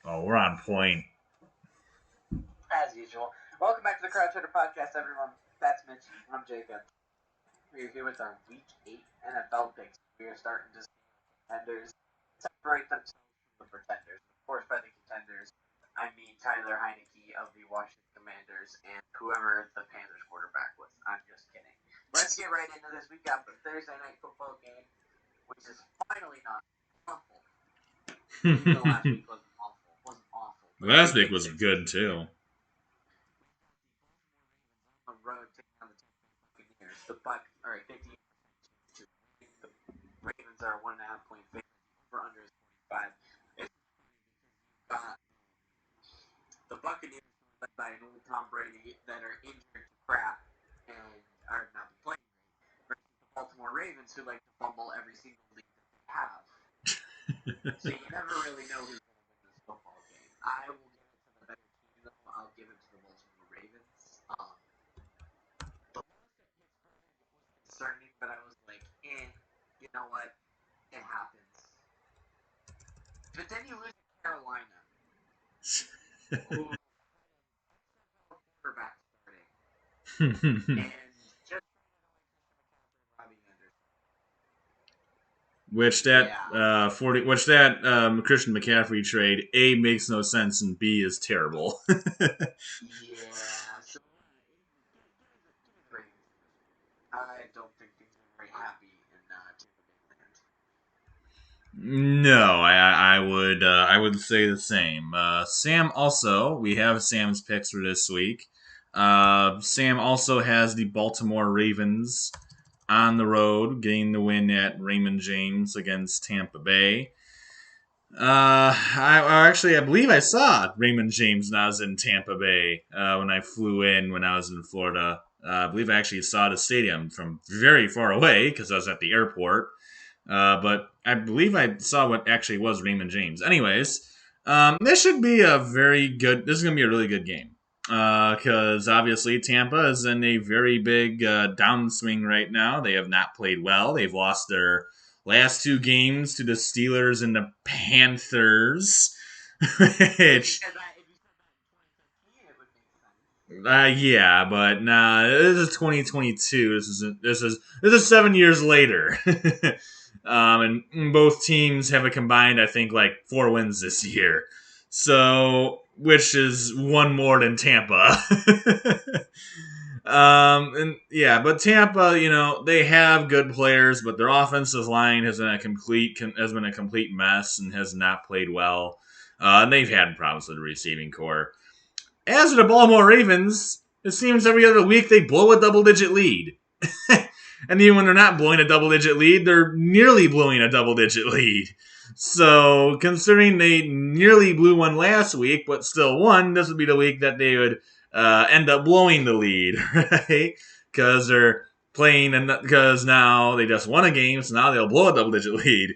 Oh, we're on point. As usual. Welcome back to the Crowd Trader Podcast, everyone. That's Mitch. I'm Jacob. We're here with our Week 8 NFL picks. We are starting to see contenders separate themselves from the pretenders. Of course, by the contenders, I mean Tyler Heineke of the Washington Commanders and whoever the Panthers quarterback was. I'm just kidding. Let's get right into this. We got the Thursday night football game, which is finally not awful. Even though last week wasn't awful. It wasn't awful. Last week was good too. On road taking on the Buccaneers. The Buck are 50. The Ravens are 1.5 point favorite. For under is 45. It's the Buccaneers led by an old Tom Brady that are injured to crap and are not playing great. Versus the Baltimore Ravens who like to fumble every single league that they have. So you never really know who's going to win this football game. I will give it to the better team though. I'll give it to the Baltimore Ravens. The loss at Pittsburgh was concerning, but I was like, you know what? It happens. But then you lose to Carolina, who quarterback starting, and just Robbie Anderson. Which Christian McCaffrey trade makes no sense and B is terrible. Yeah, so I don't think things are very happy in Tampa Bay land. No, I would say the same. Sam also, we have Sam's picks for this week. Sam also has the Baltimore Ravens on the road, getting the win at Raymond James against Tampa Bay. I believe I saw Raymond James when I was in Tampa Bay when I flew in when I was in Florida. I believe I actually saw the stadium from very far away because I was at the airport. But I believe I saw what actually was Raymond James. Anyways, this should be a very good. This is going to be a really good game because obviously Tampa is in a very big downswing right now. They have not played well. They've lost their last two games to the Steelers and the Panthers. Which, yeah, but nah, this is 2022. This is 7 years later. And both teams have a combined, I think, like 4 wins this year. So, which is one more than Tampa. And yeah, but Tampa, they have good players, but their offensive line has been a complete mess and has not played well. And they've had problems with the receiving core. As for the Baltimore Ravens, it seems every other week they blow a double-digit lead. And even when they're not blowing a double-digit lead, they're nearly blowing a double-digit lead. So, considering they nearly blew one last week, but still won, this would be the week that they would end up blowing the lead, right? Because they're playing, because now they just won a game, so now they'll blow a double-digit lead.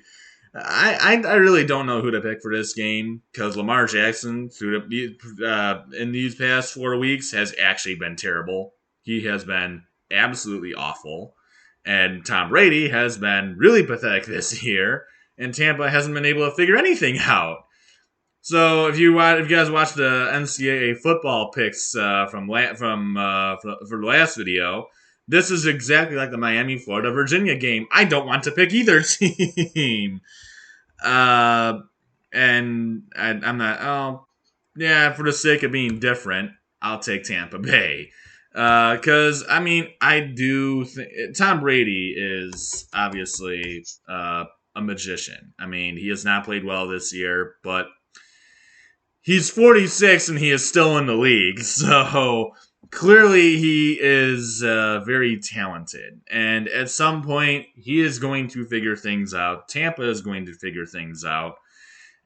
I really don't know who to pick for this game because Lamar Jackson in these past 4 weeks has actually been terrible. He has been absolutely awful, and Tom Brady has been really pathetic this year. And Tampa hasn't been able to figure anything out. So if you guys watch the NCAA football picks for the last video, this is exactly like the Miami Florida Virginia game. I don't want to pick either team. I'm not. Oh, yeah. For the sake of being different, I'll take Tampa Bay. Because I do think Tom Brady is obviously a magician. He has not played well this year, but he's 46 and he is still in the league. So clearly he is very talented. And at some point, he is going to figure things out. Tampa is going to figure things out.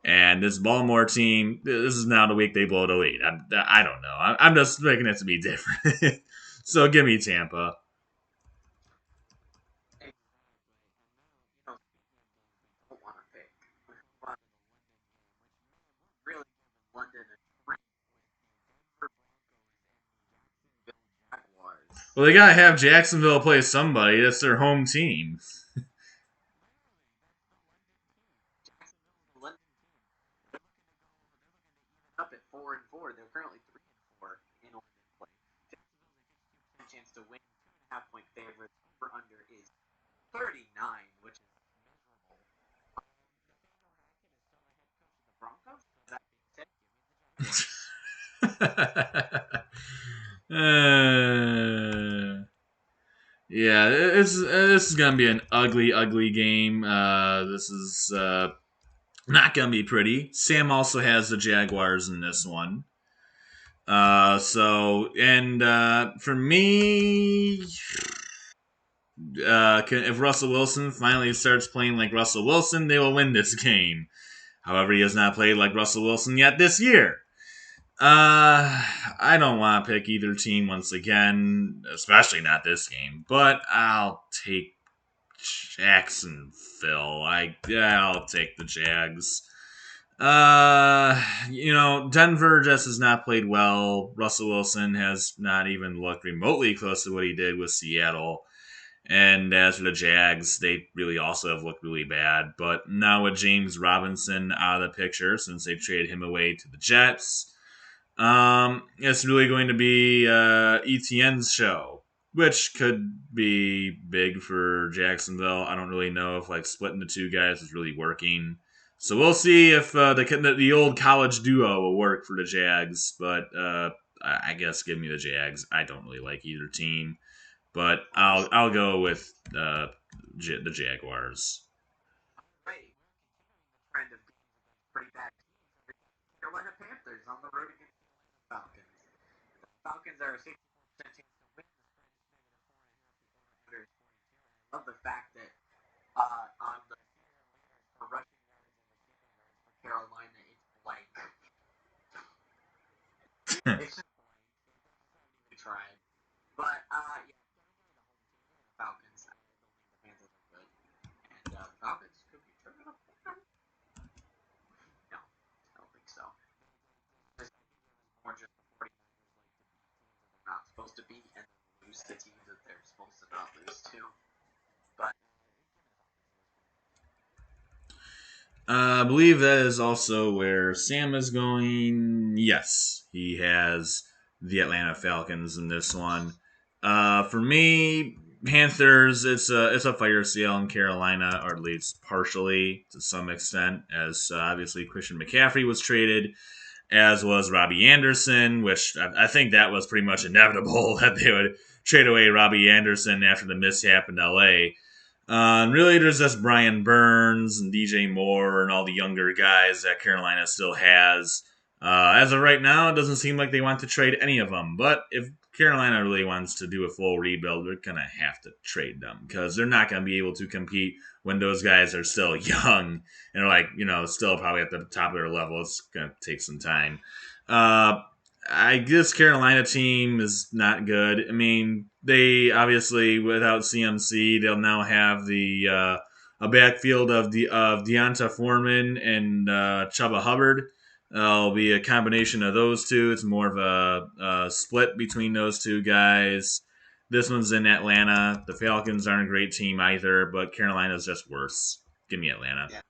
And this Baltimore team, this is now the week they blow the lead. I don't know. I'm just making it to be different. So give me Tampa. Well, they gotta have Jacksonville play somebody. That's their home team. 4-4. They're currently 3-4 in Oregon play. Jacksonville's a 52% chance to win, 2.5 point favorite. Over under is 39, which is miserable. The Broncos. That being said, give me the Jaguars. Yeah, it's this is gonna be an ugly, ugly game. This is not gonna be pretty. Sam also has the Jaguars in this one. For me, if Russell Wilson finally starts playing like Russell Wilson, they will win this game. However, he has not played like Russell Wilson yet this year. I don't want to pick either team once again, especially not this game. But I'll take Jacksonville. I'll take the Jags. Denver just has not played well. Russell Wilson has not even looked remotely close to what he did with Seattle. And as for the Jags, they really also have looked really bad. But now with James Robinson out of the picture, since they've traded him away to the Jets, it's really going to be ETN's show, which could be big for Jacksonville. I don't really know if like splitting the two guys is really working. So we'll see if the old college duo will work for the Jags. But I guess give me the Jags. I don't really like either team, but I'll go with the Jaguars. Right. Trend of pretty bad teams. Carolina Panthers on the road against the Falcons. The Falcons are a 64% chance to win. The spread is negative 4.5. The over under is 42. I love the fact that on the for rushing yards and receiving yards for Carolina, it's blank. It's just blank. We tried. But yeah, the Falcons. I don't think the Panthers are good, and the Falcons could be tripping up. No, I don't think so. Just more just the 49ers like to beat teams that they're not supposed to beat, and then lose to teams that they're supposed to not lose to. But I believe that is also where Sam is going. Yes, he has the Atlanta Falcons in this one. For me, Panthers. It's a fire sale in Carolina, or at least partially to some extent, as obviously Christian McCaffrey was traded, as was Robbie Anderson, which I think that was pretty much inevitable that they would trade away Robbie Anderson after the mishap in LA. And really, there's just Brian Burns and DJ Moore and all the younger guys that Carolina still has. As of right now, it doesn't seem like they want to trade any of them. But if Carolina really wants to do a full rebuild, they're going to have to trade them because they're not going to be able to compete when those guys are still young and are like, still probably at the top of their level. It's going to take some time. Uh, I guess Carolina team is not good. I mean, they obviously without CMC, they'll now have the a backfield of Deonta Foreman and Chuba Hubbard. It'll be a combination of those two. It's more of a split between those two guys. This one's in Atlanta. The Falcons aren't a great team either, but Carolina's just worse. Give me Atlanta. yeah.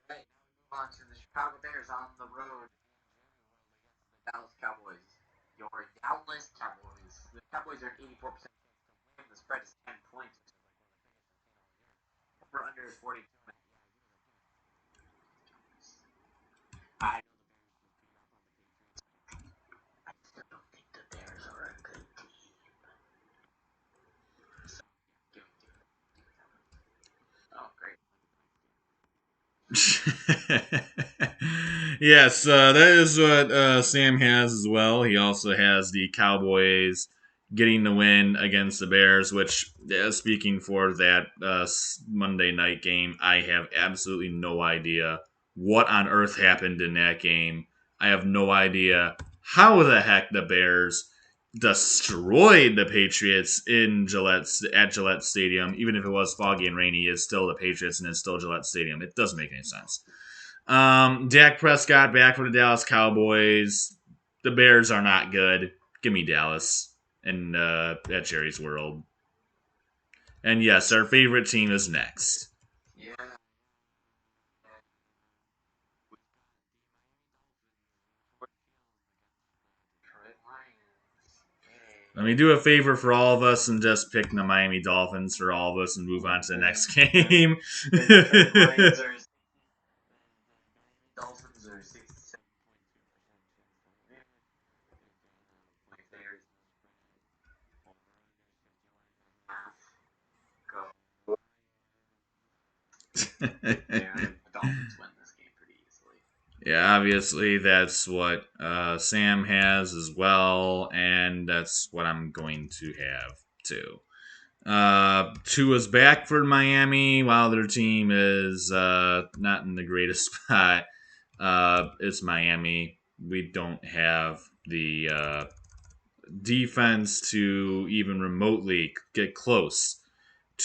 Right, now we move on to the Chicago Bears on the road against the Dallas Cowboys. Your Dallas Cowboys. The Cowboys are an 84% chance to win. The spread is 10 points, which is like one of the biggest in all year. Over under is 42. I I still don't think the Bears are a good team. So, give Oh, great. Yes, that is what Sam has as well. He also has the Cowboys getting the win against the Bears, which, speaking for that Monday night game, I have absolutely no idea what on earth happened in that game. I have no idea how the heck the Bears destroyed the Patriots at Gillette Stadium. Even if it was foggy and rainy, it's still the Patriots and it's still Gillette Stadium. It doesn't make any sense. Dak Prescott back for the Dallas Cowboys. The Bears are not good. Give me Dallas and at Jerry's World. And yes, our favorite team is next. Yeah. Let me do a favor for all of us and just pick the Miami Dolphins for all of us and move on to the next game. The Detroit Lions are Dolphins are 67.2% Bears go. And the Dolphins win this game pretty easily. Yeah, obviously that's what Sam has as well, and that's what I'm going to have too. Tua's back for Miami while their team is not in the greatest spot. It's Miami. We don't have the defense to even remotely get close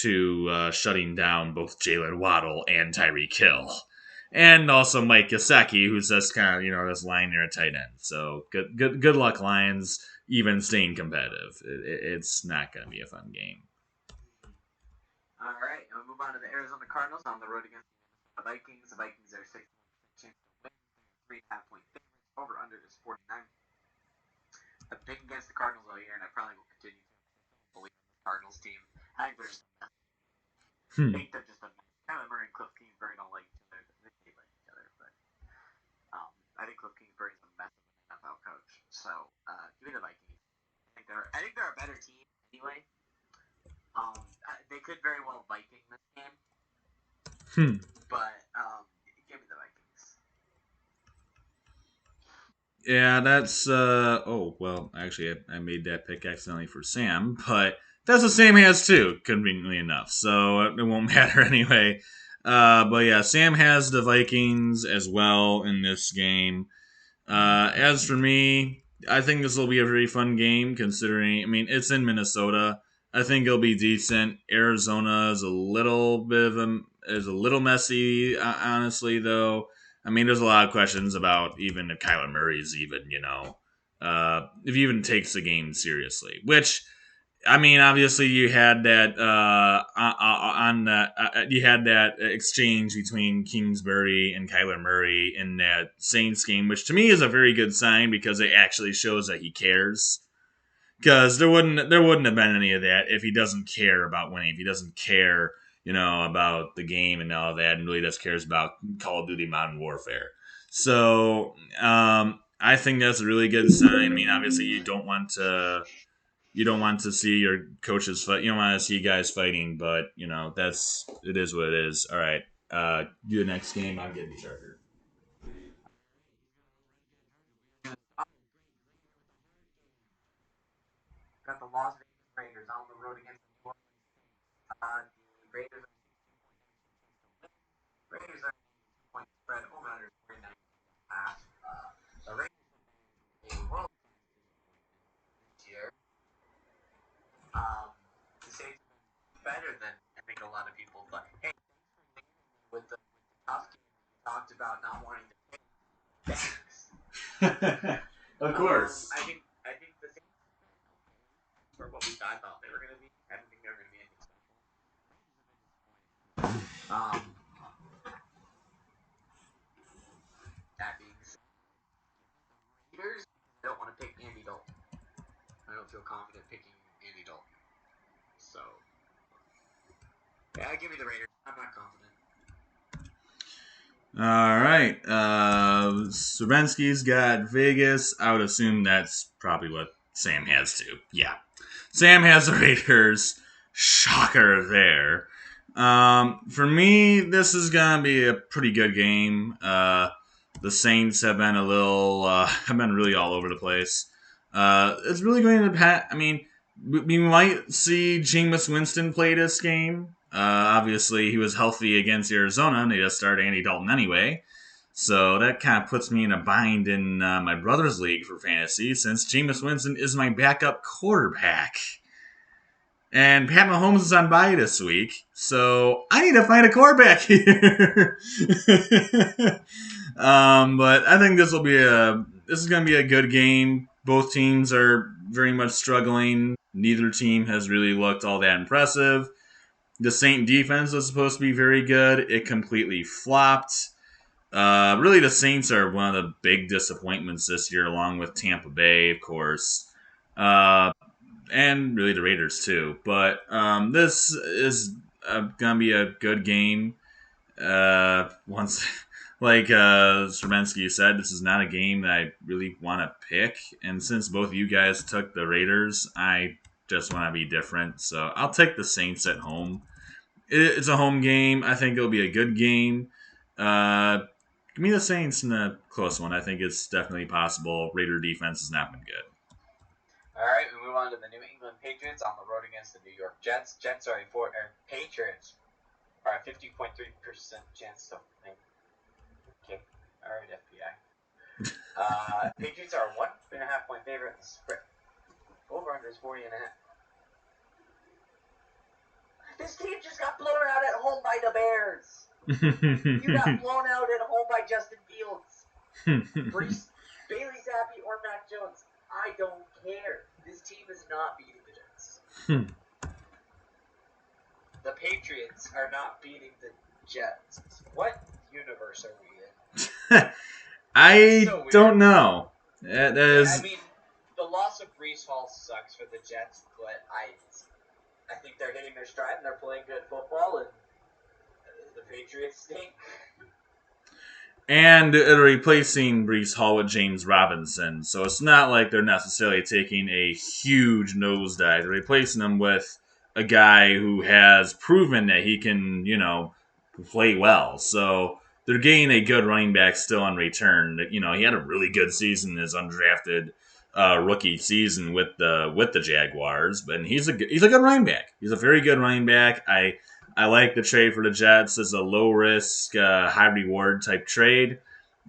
to shutting down both Jalen Waddle and Tyreek Hill. And also Mike Gesicki, who's just kind of this line there at tight end. So good luck, Lions. Even staying competitive, it's not going to be a fun game. All right, and we'll move on to the Arizona Cardinals on the road against the Vikings. The Vikings are 6 chance to win, 3.5 point favorites. Over under is 49. I've been against the Cardinals all year, and I probably will continue to believe in the Cardinals team. I think they're just a mess. I think they're just a mess. Kyler Murray and Cliff Kingsbury don't like each other. They like each other, but I think Cliff Kingsbury is a mess of an NFL coach. So give me the Vikings. I think they're a better team anyway. They could very well Viking this game, but give me the Vikings. Yeah, that's oh well, actually I made that pick accidentally for Sam, but that's what Sam has too, conveniently enough. So it won't matter anyway. But yeah, Sam has the Vikings as well in this game. As for me, I think this will be a very fun game considering, I mean, it's in Minnesota. I think it'll be decent. Arizona is a little bit of is a little messy, honestly, though. I mean, there's a lot of questions about even if Kyler Murray's even, if he even takes the game seriously. Which, I mean, obviously you had that on that you had that exchange between Kingsbury and Kyler Murray in that Saints game, which to me is a very good sign because it actually shows that he cares. Because there wouldn't have been any of that if he doesn't care about winning, if he doesn't care, about the game and all that, and really just cares about Call of Duty Modern Warfare. So I think that's a really good sign. I mean, obviously you don't want to see your coaches fight. You don't want to see guys fighting, but it is what it is. All right, do the next game. I'll get the Charger. Got the Las Vegas Raiders on the road against the New Orleans Saints. The Raiders are 2 point spread over under 49.5. The Raiders are a world this year. The Saints are better than I think a lot of people thought. Hey, with the tough game we talked about not wanting to take. Thanks. Of course. I think the Saints for what I thought they were going to be. I didn't think they were going to be anything special. That being said, Raiders, I don't want to pick Andy Dalton. I don't feel confident picking Andy Dalton. So, yeah, give me the Raiders. I'm not confident. All right. Surbenski's got Vegas. I would assume that's probably what Sam has too. Yeah. Sam has the Raiders. Shocker there. For me, this is gonna be a pretty good game. The Saints have been have been really all over the place. It's really going to depend. I mean, we might see Jameis Winston play this game. Obviously, he was healthy against Arizona, and they just started Andy Dalton anyway. So that kind of puts me in a bind in my brother's league for fantasy, since Jameis Winston is my backup quarterback. And Pat Mahomes is on bye this week, so I need to find a quarterback here. But I think this is going to be a good game. Both teams are very much struggling. Neither team has really looked all that impressive. The Saint defense was supposed to be very good. It completely flopped. Really, the Saints are one of the big disappointments this year, along with Tampa Bay, of course. and really the Raiders too. But this is gonna be a good game. Once, like Sremensky said, this is not a game that I really want to pick. And since both of you guys took the Raiders, I just want to be different. So I'll take the Saints at home. It's a home game. I think it'll be a good game. Uh, Give me the Saints in a close one. I think it's definitely possible. Raider defense has not been good. All right, we move on to the New England Patriots on the road against the New York Jets. Patriots are a 50.3% chance to win. Okay, all right, FBI. Patriots are a 1.5 point favorite in the spread. Over under is 40.5. This team just got blown out at home by the Bears. You got blown out at home by Justin Fields. Bailey Zappi or Mac Jones. I don't care. This team is not beating the Jets. The Patriots are not beating the Jets. What universe are we in? I so don't know. That is... I mean, the loss of Breece Hall sucks for the Jets, but I think they're hitting their stride and they're playing good football, and the Patriots stink. And they're replacing Breece Hall with James Robinson, so it's not like they're necessarily taking a huge nosedive. They're replacing him with a guy who has proven that he can, play well. So they're getting a good running back still in return. He had a really good season in his undrafted rookie season with the Jaguars, but he's a good running back. He's a very good running back. I like the trade for the Jets. It's a low risk, high reward type trade.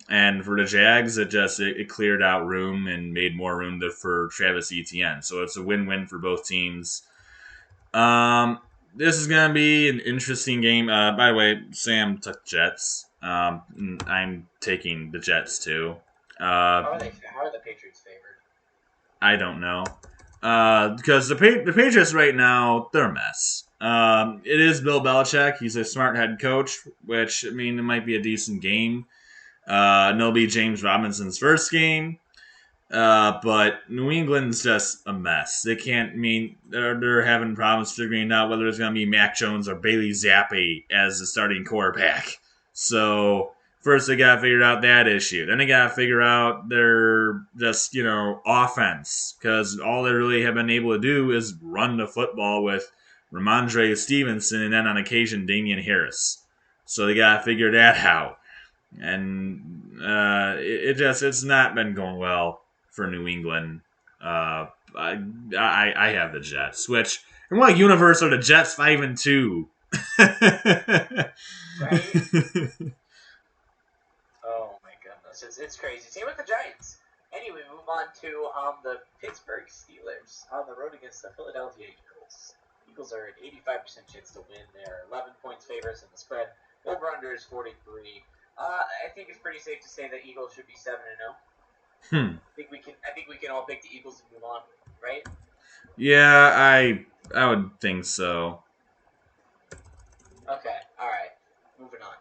And for the Jags, it cleared out room and made more room for Travis Etienne. So it's a win-win for both teams. This is gonna be an interesting game. By the way, Sam took Jets. I'm taking the Jets too. How are the Patriots favored? I don't know. Because the Patriots right now, they're a mess. It is Bill Belichick. He's a smart head coach, which, it might be a decent game. And it'll be James Robinson's first game. But New England's just a mess. They can't, they're having problems figuring out whether it's going to be Mac Jones or Bailey Zappi as the starting quarterback. So, first they got to figure out that issue. Then they got to figure out their just, offense. Because all they really have been able to do is run the football with Ramondre Stevenson and then on occasion Damian Harris. So they got to figure that out. And it's not been going well for New England. I have the Jets. Which, in what universe are the Jets 5-2? Right? Oh my goodness, it's crazy. Same with the Giants. Anyway, move on to the Pittsburgh Steelers on the road against the Philadelphia Eagles. Eagles are an 85% chance to win. They're 11 points favorites in the spread. Over under is 43. I think it's pretty safe to say that Eagles should be 7-0. I think we can all pick the Eagles and move on, right? Yeah, I would think so. Okay, all right. Moving on.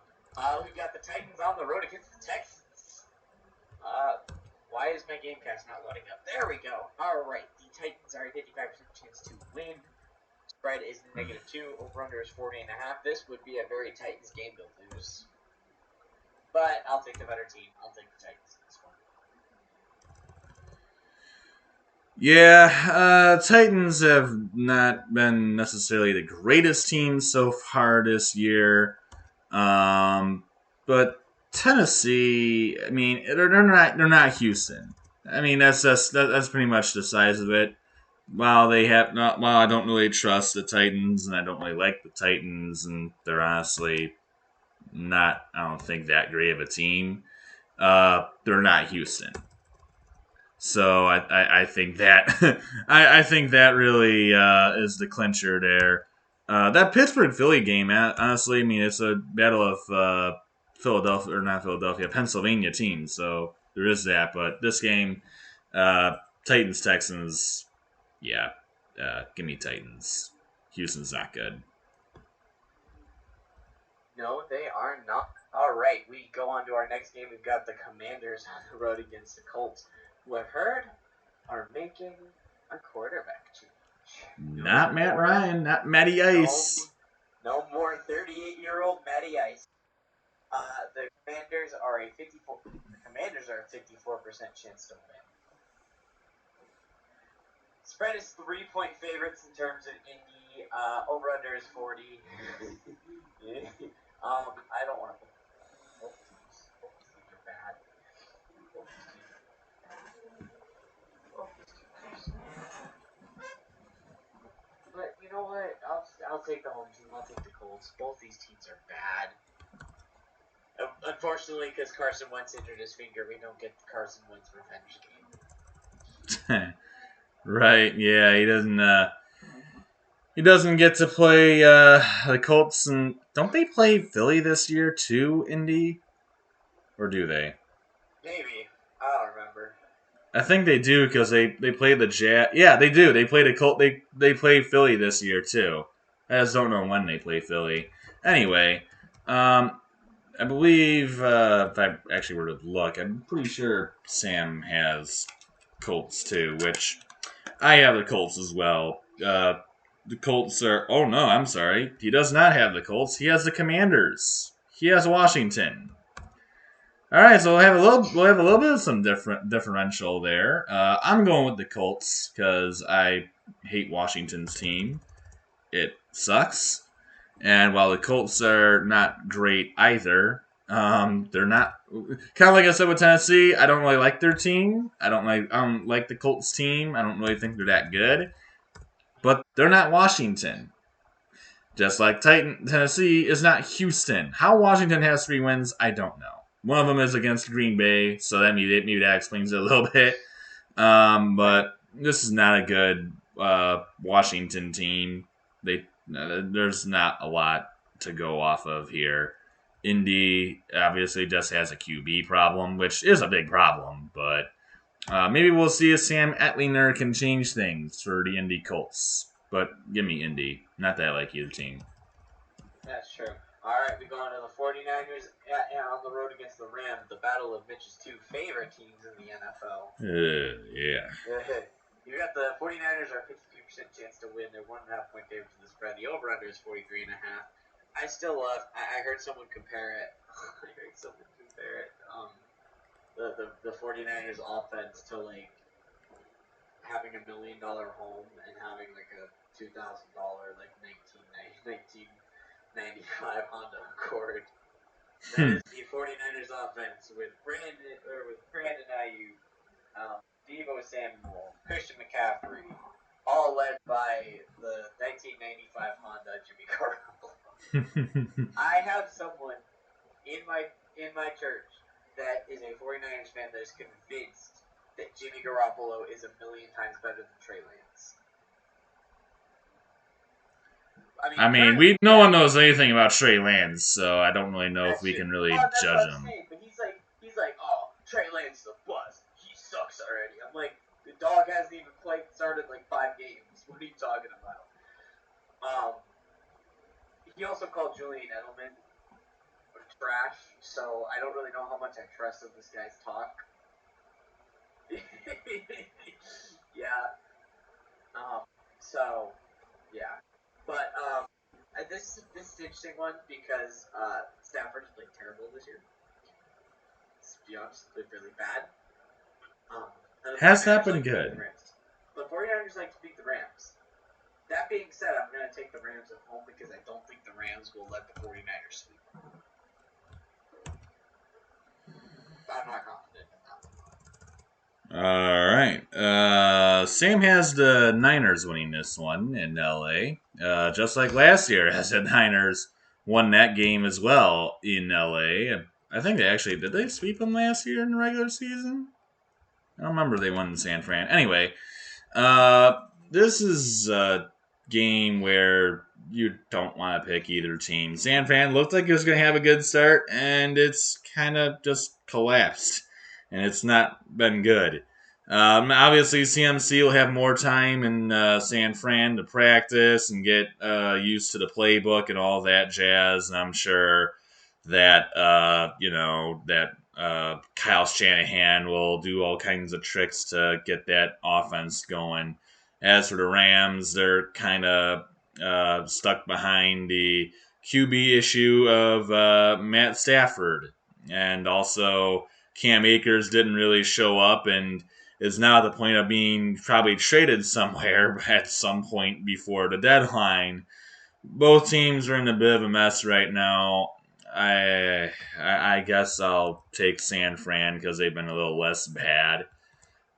We've got the Titans on the road against the Texans. Why is my Gamecast not loading up? There we go. All right, the Titans are a 55% chance to win. Spread is -2. Over under is 40.5. This would be a very Titans game to lose. But I'll take the better team. I'll take the Titans in this one. Yeah, Titans have not been necessarily the greatest team so far this year. But Tennessee, they're not Houston. That's pretty much the size of it. While I don't really trust the Titans and I don't really like the Titans, and they're honestly not, I don't think, that great of a team. They're not Houston. So I think that I think that really is the clincher there. That Pittsburgh Philly game, honestly, it's a battle of Philadelphia, or not Philadelphia, Pennsylvania teams. So there is that. But this game, Titans Texans, yeah, give me Titans. Houston's not good. No, they are not. All right, we go on to our next game. We've got the Commanders on the road against the Colts, who I've heard are making a quarterback change. Not Matt Ryan, not Matty No, Ice. no more 38-year-old Matty Ice. The Commanders are a 54. The Commanders are a 54% chance to win. Spread is 3-point favorites in terms of Indy. Over under is 40. I don't want to. Both teams. Both teams are bad. Both teams. Both teams. But you know what? I'll take the home team. I'll take the Colts. Both these teams are bad. Unfortunately, because Carson Wentz injured his finger, we don't get the Carson Wentz revenge game. Right? Yeah, he doesn't. He doesn't get to play the Colts, and don't they play Philly this year too? Indy, or do they? Maybe. I don't remember. I think they do because they play the Jazz. Yeah, they do. They play the Colt. They play Philly this year too. I just don't know when they play Philly. Anyway, I believe if I actually were to look, I'm pretty sure Sam has Colts too, which I have the Colts as well. The Colts are. Oh no, I'm sorry. He does not have the Colts. He has the Commanders. He has Washington. All right, so we'll have a little bit of some differential there. I'm going with the Colts because I hate Washington's team. It sucks, and while the Colts are not great either, they're not kind of like I said with Tennessee. I don't really like their team. I don't like the Colts team. I don't really think they're that good, but they're not Washington. Just like Tennessee is not Houston. How Washington has 3 wins, I don't know. One of them is against Green Bay, so maybe that explains it a little bit. But this is not a good Washington team. There's not a lot to go off of here. Indy obviously just has a QB problem, which is a big problem, but maybe we'll see if Sam Etlinger can change things for the Indy Colts. But give me Indy. Not that I like either team. That's true. All right, we go on to the 49ers on the road against the Rams, the battle of Mitch's two favorite teams in the NFL. Yeah. You got the 49ers are 52% chance to win. They're 1.5 point favorite to the spread. The over-under is 43.5. I still love. I heard someone compare it. The 49ers offense to like having $1 million home and having like a $2,000 like 1995 Honda Accord. That is the 49ers offense with Brandon Ayuk, Deebo Samuel, Christian McCaffrey, all led by the 1995 Honda Jimmy Garoppolo. I have someone in my church that is a 49ers fan that is convinced that Jimmy Garoppolo is a million times better than Trey Lance. I mean, no one knows anything about Trey Lance, so I don't really know if we can really judge him. But he's like, oh, Trey Lance is a bust. He sucks already. I'm like, the dog hasn't even started like 5 games. What are you talking about? He also called Julian Edelman trash, so I don't really know how much I trust of this guy's talk. Yeah. So, yeah. But this is an interesting one because Stafford played terrible this year. To be honest, played really bad. Has not been good. The 49ers like to beat the Rams. That being said, I'm going to take the Rams at home because I don't think the Rams will let the 49ers sweep. I'm not confident in that. All right. Sam has the Niners winning this one in LA. Just like last year, as the Niners won that game as well in LA. I think did they sweep them last year in the regular season? I don't remember they won in San Fran. Anyway, this is a game where you don't want to pick either team. San Fran looked like it was going to have a good start, and it's kind of just collapsed, and it's not been good. Obviously, CMC will have more time in San Fran to practice and get used to the playbook and all that jazz. And I'm sure that Kyle Shanahan will do all kinds of tricks to get that offense going. As for the Rams, they're kind of stuck behind the QB issue of Matt Stafford. And also, Cam Akers didn't really show up and is now at the point of being probably traded somewhere at some point before the deadline. Both teams are in a bit of a mess right now. I guess I'll take San Fran because they've been a little less bad.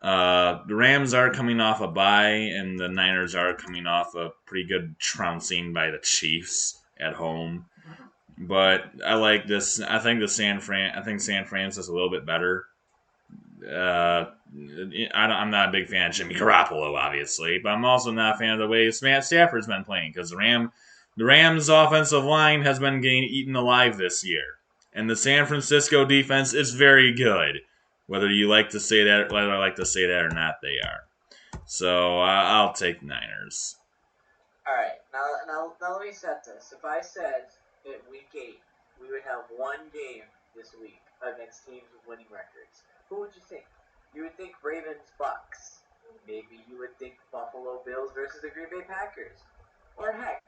The Rams are coming off a bye, and the Niners are coming off a pretty good trouncing by the Chiefs at home. But I like this. I think San Francisco's a little bit better. I'm not a big fan of Jimmy Garoppolo, obviously, but I'm also not a fan of the way Matt Stafford's been playing because the Rams' offensive line has been getting eaten alive this year, and the San Francisco defense is very good. Whether you like to say that, whether I like to say that or not, they are. So I'll take Niners. All right, now let me set this. If I said that week 8 we would have one game this week against teams with winning records, who would you think? You would think Ravens Bucks. Maybe you would think Buffalo Bills versus the Green Bay Packers. Or heck,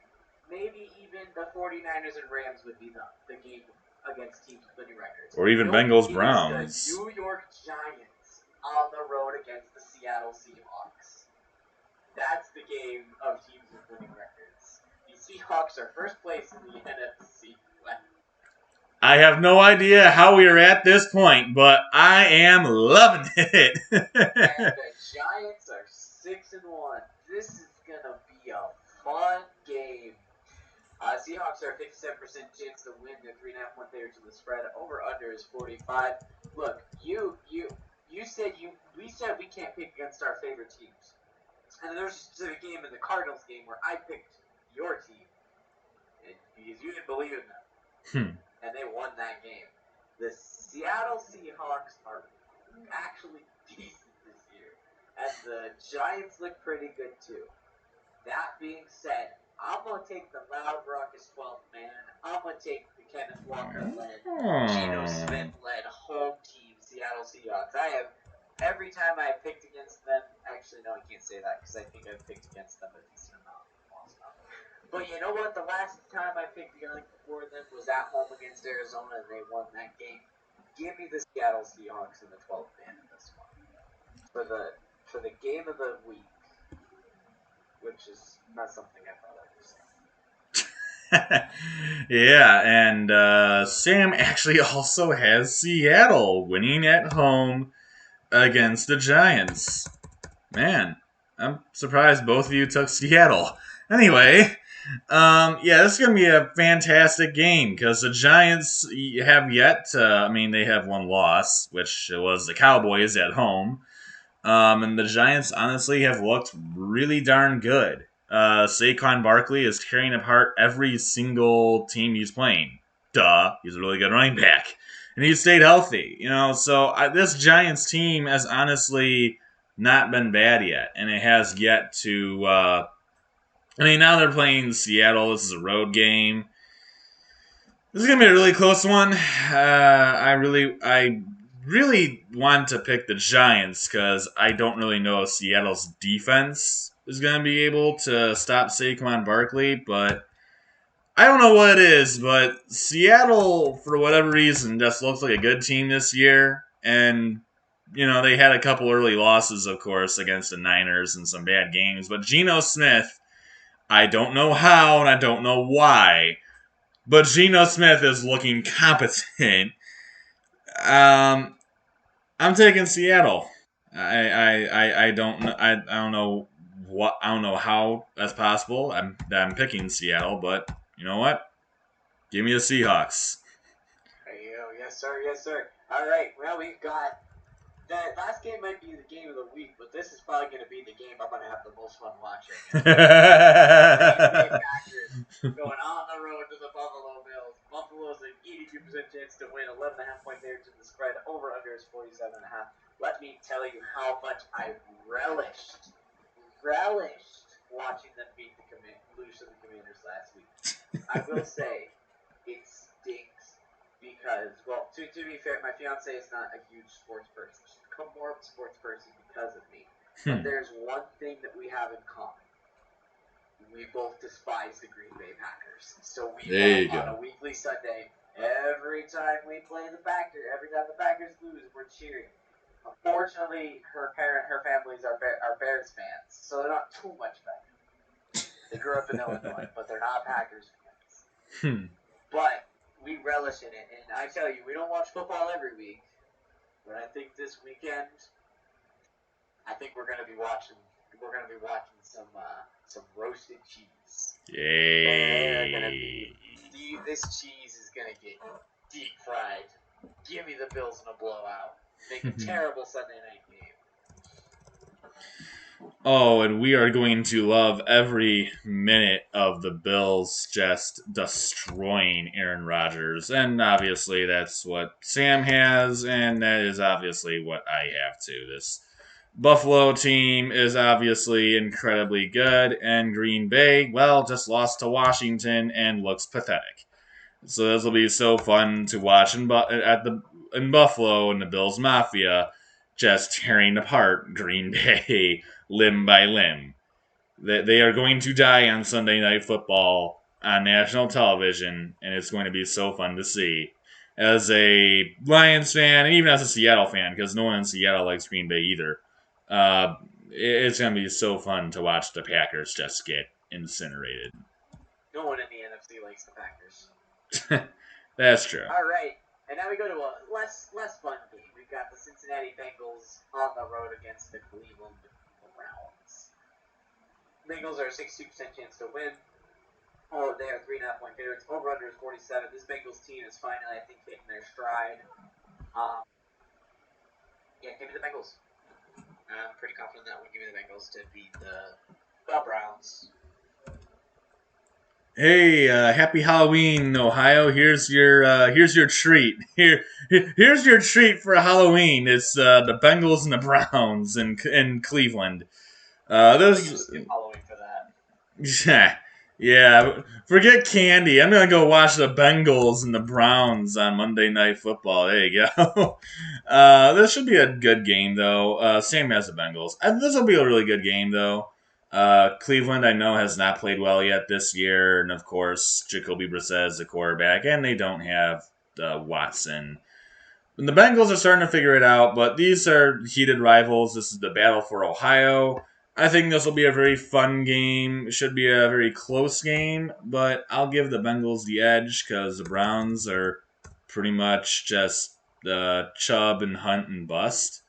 maybe even the 49ers and Rams would be the game against teams with winning records. Or even Nope, Bengals it is the Browns. New York Giants on the road against the Seattle Seahawks. That's the game of teams with winning records. The Seahawks are first place in the NFC West. I have no idea how we are at this point, but I am loving it. And the Giants are 6-1. This is gonna be a fun game. Seahawks are 57% chance to win. They're 3.5 point favorites to the spread. Over under is 45. Look, you said we said we can't pick against our favorite teams. And there's a specific game in the Cardinals game where I picked your team because you didn't believe in them, and they won that game. The Seattle Seahawks are actually decent this year, and the Giants look pretty good too. That being said, I'm gonna take the loud, raucous 12th man. I'm gonna take the Kenneth Walker-led, Geno Smith-led home team, Seattle Seahawks. I have every time I have picked against them. Actually, no, I can't say that because I think I've picked against them a decent amount. But you know what? The last time I picked for them was at home against Arizona, and they won that game. Give me the Seattle Seahawks in the 12th man in this one for the game of the week, which is not something I thought I would say. Yeah, and Sam actually also has Seattle winning at home against the Giants. Man, I'm surprised both of you took Seattle. Anyway, yeah, this is going to be a fantastic game because the Giants have yet I mean, they have one loss, which was the Cowboys at home. And the Giants honestly have looked really darn good. Saquon Barkley is tearing apart every single team he's playing. Duh, he's a really good running back, and he's stayed healthy. So this Giants team has honestly not been bad yet, and it has yet to. I mean, now they're playing Seattle. This is a road game. This is gonna be a really close one. I really want to pick the Giants because I don't really know if Seattle's defense is gonna be able to stop Saquon Barkley, but I don't know what it is. But Seattle, for whatever reason, just looks like a good team this year, and they had a couple early losses, of course, against the Niners and some bad games. But Geno Smith, I don't know how and I don't know why, but Geno Smith is looking competent. Um, I'm taking Seattle. I don't know I don't know what I don't know how that's possible. I'm picking Seattle, but you know what? Give me the Seahawks. There you go. Yes, sir. Yes, sir. All right. Well, we've got that last game might be the game of the week, but this is probably going to be the game I'm going to have the most fun watching. Green Bay Packers going on the road to the Buffalo Bills. Buffalo's an 82% chance to win, 11.5 point favorite to the spread. Over under is 47.5. Let me tell you how much I relished watching them lose to the Commanders last week. I will say it stinks because, well, to be fair, my fiance is not a huge sports person. She's become more of a sports person because of me. But Hmm. there's one thing that we have in common. We both despise the Green Bay Packers. So we There love you on go. a weekly Sunday, every time we play the Packers, every time the Packers lose, we're cheering. Unfortunately, her families are Bears fans, so they're not too much better. They grew up in Illinois, but they're not Packers fans. Hmm. But we relish in it, and I tell you, we don't watch football every week, but I think this weekend, I think we're gonna be watching. We're gonna be watching some roasted cheese. They're gonna Yay. be this cheese is gonna get deep fried. Give me the Bills in a blowout. Make a terrible Sunday night game. Oh, and we are going to love every minute of the Bills just destroying Aaron Rodgers. And obviously, that's what Sam has, and that is obviously what I have too. This Buffalo team is obviously incredibly good, and Green Bay, well, just lost to Washington and looks pathetic. So this will be so fun to watch in Buffalo and the Bills Mafia just tearing apart Green Bay limb by limb. They are going to die on Sunday Night Football on national television, and it's going to be so fun to see. As a Lions fan, and even as a Seattle fan, because no one in Seattle likes Green Bay either, it's going to be so fun to watch the Packers just get incinerated. No one in the NFC likes the Packers. That's true. All right, and now we go to a less fun game. We've got the Cincinnati Bengals on the road against the Cleveland Browns. Bengals are a 62% chance to win. Oh, they are 3.5 point favorites. Over under is 47. This Bengals team is finally, I think, hitting their stride. Um, yeah, give me the Bengals. I'm pretty confident that one. Give me the Bengals to beat the Browns. Hey, happy Halloween, Ohio! Here's your treat. Here's your treat for Halloween. It's the Bengals and the Browns in Cleveland. I don't think you Those skip Halloween for that. Yeah, yeah. Forget candy. I'm gonna go watch the Bengals and the Browns on Monday Night Football. There you go. This should be a good game, though. Same as the Bengals. This will be a really good game, though. Cleveland, I know, has not played well yet this year, and of course, Jacoby Brissett is the quarterback, and they don't have Watson. And the Bengals are starting to figure it out, but these are heated rivals. This is the battle for Ohio. I think this will be a very fun game. It should be a very close game, but I'll give the Bengals the edge because the Browns are pretty much just Chubb and Hunt and bust.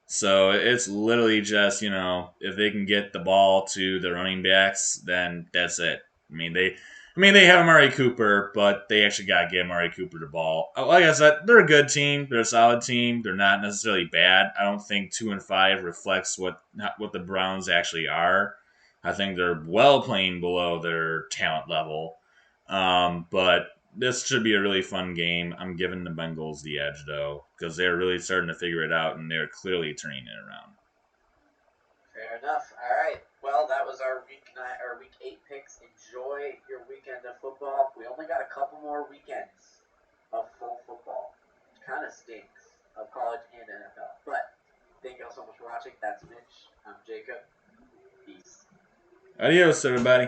So it's literally just, if they can get the ball to the running backs, then that's it. I mean they have Amari Cooper, but they actually got to get Amari Cooper the ball. Like I said, they're a good team. They're a solid team. They're not necessarily bad. I don't think 2-5 reflects what the Browns actually are. I think they're well playing below their talent level. But this should be a really fun game. I'm giving the Bengals the edge though, because they're really starting to figure it out and they're clearly turning it around. Fair enough. All right. Well, that was our week 8 picks. Enjoy your weekend of football. We only got a couple more weekends of full football. Which kind of stinks of college and NFL. But thank you all so much for watching. That's Mitch. I'm Jacob. Peace. Adios, everybody.